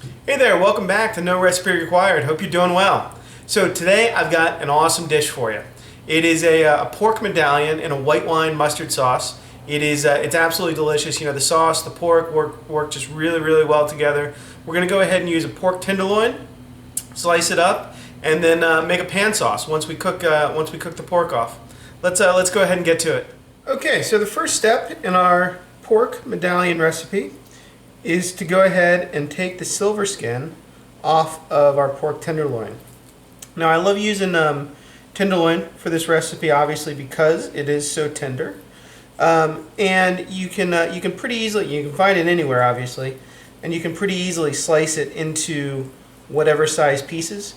Hey there, welcome back to No Recipe Required. Hope you're doing well. So today I've got an awesome dish for you. It is a pork medallion in a white wine mustard sauce. It's absolutely delicious. You know, the sauce, the pork work just really well together. We're going to go ahead and use a pork tenderloin, slice it up, and then make a pan sauce once we cook the pork off. Let's go ahead and get to it. Okay, so the first step in our pork medallion recipe is to go ahead and take the silver skin off of our pork tenderloin. Now I love using tenderloin for this recipe, obviously, because it is so tender, and you can pretty easily, you can find it anywhere obviously, and you can pretty easily slice it into whatever size pieces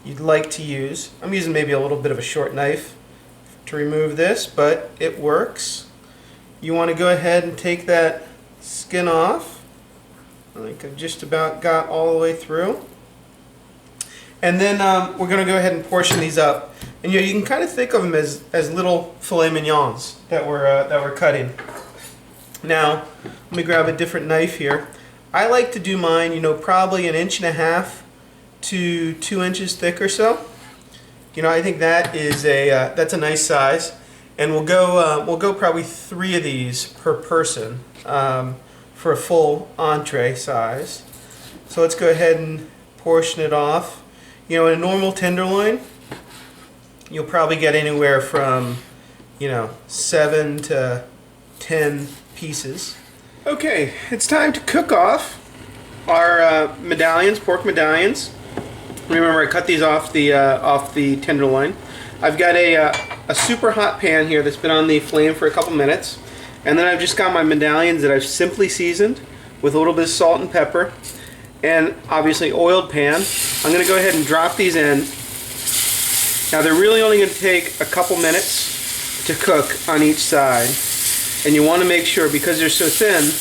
you'd like to use. I'm using maybe a little bit of a short knife to remove this, but it works. You want to go ahead and take that skin off. I think I've just about got all the way through. And then we're going to go ahead and portion these up. And you can kind of think of them as little filet mignons that we're cutting. Now, let me grab a different knife here. I like to do mine, probably 1.5 to 2 inches thick or so. I think that's a nice size. And we'll go probably 3 of these per person. For a full entree size. So let's go ahead and portion it off. In a normal tenderloin, you'll probably get anywhere from 7 to 10 pieces. Okay, it's time to cook off our medallions, pork medallions. Remember, I cut these off the tenderloin. I've got a super hot pan here that's been on the flame for a couple minutes. And then I've just got my medallions that I've simply seasoned with a little bit of salt and pepper and obviously oiled pan. I'm going to go ahead and drop these in. Now they're really only going to take a couple minutes to cook on each side. And you want to make sure, because they're so thin,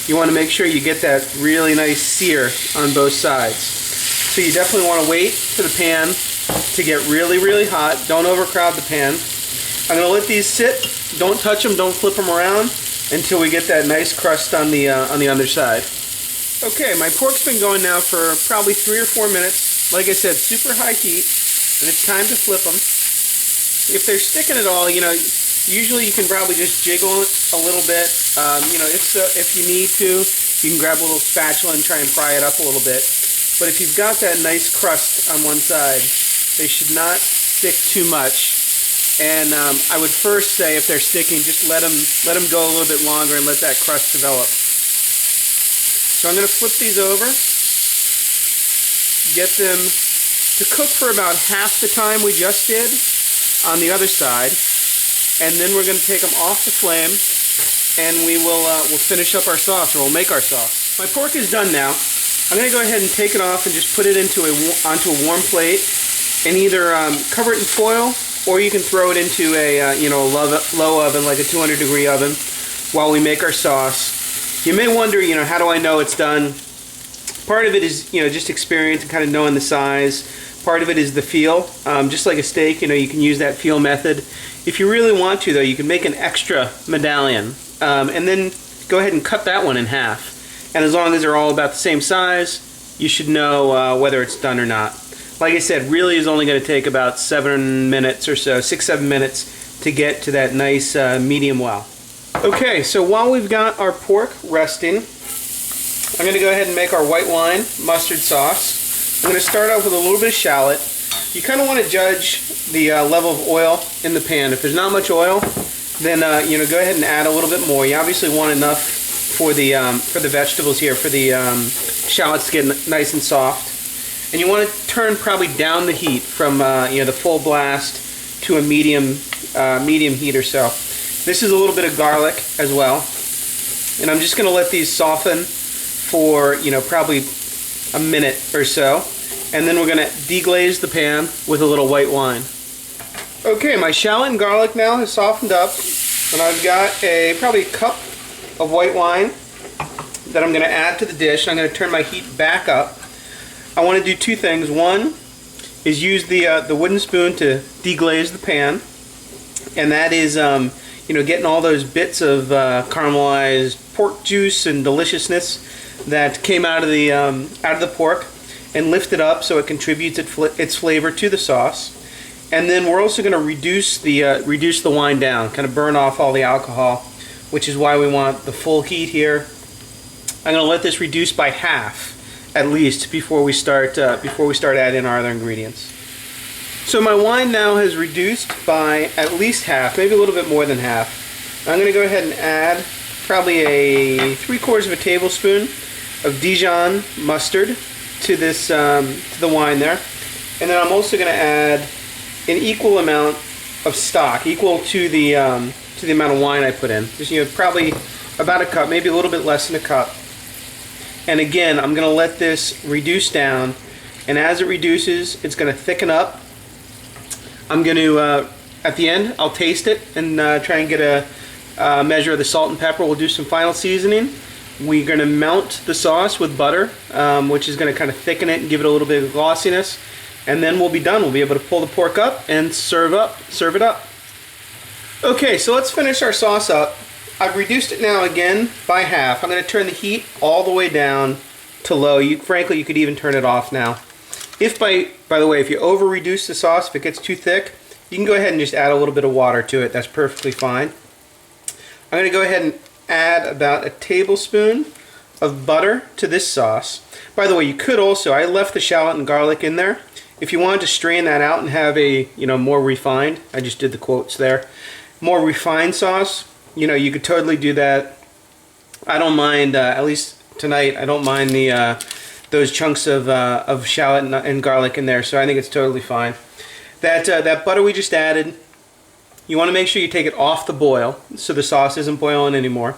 you want to make sure you get that really nice sear on both sides. So you definitely want to wait for the pan to get really hot. Don't overcrowd the pan. I'm going to let these sit. Don't touch them, don't flip them around until we get that nice crust on the underside. Okay, my pork's been going now for probably 3 or 4 minutes. Like I said, super high heat, and it's time to flip them. If they're sticking at all, usually you can probably just jiggle it a little bit. If you need to, you can grab a little spatula and try and fry it up a little bit. But if you've got that nice crust on one side, they should not stick too much. And I would first say, if they're sticking, just let them go a little bit longer and let that crust develop. So I'm going to flip these over, get them to cook for about half the time we just did on the other side, and then we're going to take them off the flame, and we'll finish up our sauce, or we'll make our sauce. My pork is done now. I'm going to go ahead and take it off and just put it onto a warm plate, and either cover it in foil, or you can throw it into a low oven, like a 200-degree oven, while we make our sauce. You may wonder, how do I know it's done? Part of it is, just experience and kind of knowing the size. Part of it is the feel. Just like a steak, you can use that feel method. If you really want to, though, you can make an extra medallion, and then go ahead and cut that one in half. And as long as they're all about the same size, you should know whether it's done or not. Like I said, really is only going to take about 7 minutes or so, 6-7 minutes to get to that nice medium well. Okay, so while we've got our pork resting, I'm going to go ahead and make our white wine mustard sauce. I'm going to start off with a little bit of shallot. You kind of want to judge the level of oil in the pan. If there's not much oil, then go ahead and add a little bit more. You obviously want enough for the vegetables here, for the shallots to get nice and soft. And you want to turn probably down the heat from the full blast to a medium heat or so. This is a little bit of garlic as well, and I'm just going to let these soften for probably a minute or so, and then we're going to deglaze the pan with a little white wine. Okay, my shallot and garlic now has softened up, and I've got probably a cup of white wine that I'm going to add to the dish. I'm going to turn my heat back up. I want to do 2 things. One is use the wooden spoon to deglaze the pan, and that is getting all those bits of caramelized pork juice and deliciousness that came out of the pork and lift it up so it contributes its flavor to the sauce. And then we're also going to reduce the wine down, kind of burn off all the alcohol, which is why we want the full heat here. I'm going to let this reduce by half at least before we start adding our other ingredients. So my wine now has reduced by at least half, maybe a little bit more than half. I'm going to go ahead and add probably a 3/4 of a tablespoon of Dijon mustard to this to the wine there, and then I'm also going to add an equal amount of stock, equal to the amount of wine I put in. Just probably about a cup, maybe a little bit less than a cup. And again, I'm going to let this reduce down, and as it reduces, it's going to thicken up. I'm going to at the end, I'll taste it and try and get a measure of the salt and pepper. We'll do some final seasoning. We're going to mount the sauce with butter, which is going to kind of thicken it and give it a little bit of glossiness. And then we'll be done. We'll be able to pull the pork up and serve it up. Okay, so let's finish our sauce up. I've reduced it now again by half. I'm going to turn the heat all the way down to low. Frankly, you could even turn it off now. If by the way, if you over reduce the sauce, if it gets too thick, you can go ahead and just add a little bit of water to it. That's perfectly fine. I'm going to go ahead and add about a tablespoon of butter to this sauce. By the way, you could also, I left the shallot and garlic in there. If you wanted to strain that out and have a, more refined, I just did the quotes there, more refined sauce, you could totally do that. I don't mind, at least tonight, I don't mind those chunks of shallot and garlic in there, so I think it's totally fine. That butter we just added, you want to make sure you take it off the boil so the sauce isn't boiling anymore.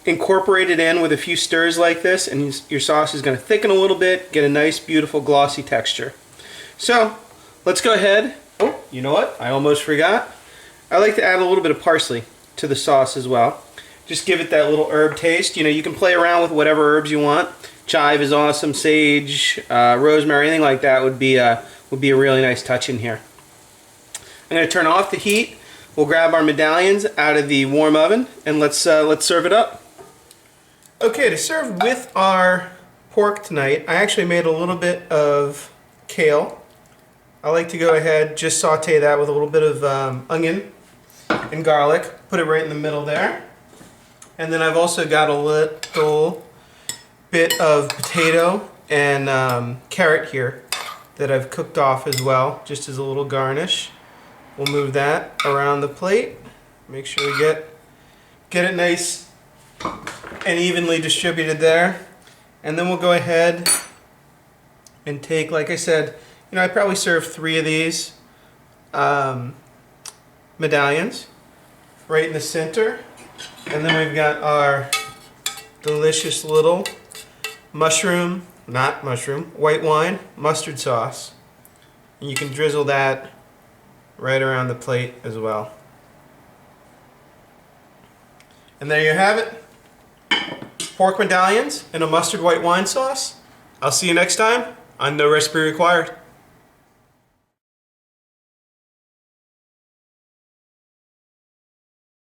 Incorporate it in with a few stirs like this, and your sauce is going to thicken a little bit, get a nice, beautiful, glossy texture. So, let's go ahead. Oh, you know what? I almost forgot. I like to add a little bit of parsley to the sauce as well. Just give it that little herb taste. You can play around with whatever herbs you want. Chive is awesome, sage, rosemary, anything like that would be a really nice touch in here. I'm going to turn off the heat. We'll grab our medallions out of the warm oven and let's serve it up. Okay, to serve with our pork tonight, I actually made a little bit of kale. I like to go ahead, just saute that with a little bit of onion and garlic. Put it right in the middle there. And then I've also got a little bit of potato and carrot here that I've cooked off as well, just as a little garnish. We'll move that around the plate. Make sure we get it nice and evenly distributed there. And then we'll go ahead and take, like I said, I probably serve 3 of these medallions right in the center. And then we've got our delicious little white wine mustard sauce. And you can drizzle that right around the plate as well. And there you have it. Pork medallions in a mustard white wine sauce. I'll see you next time on No Recipe Required.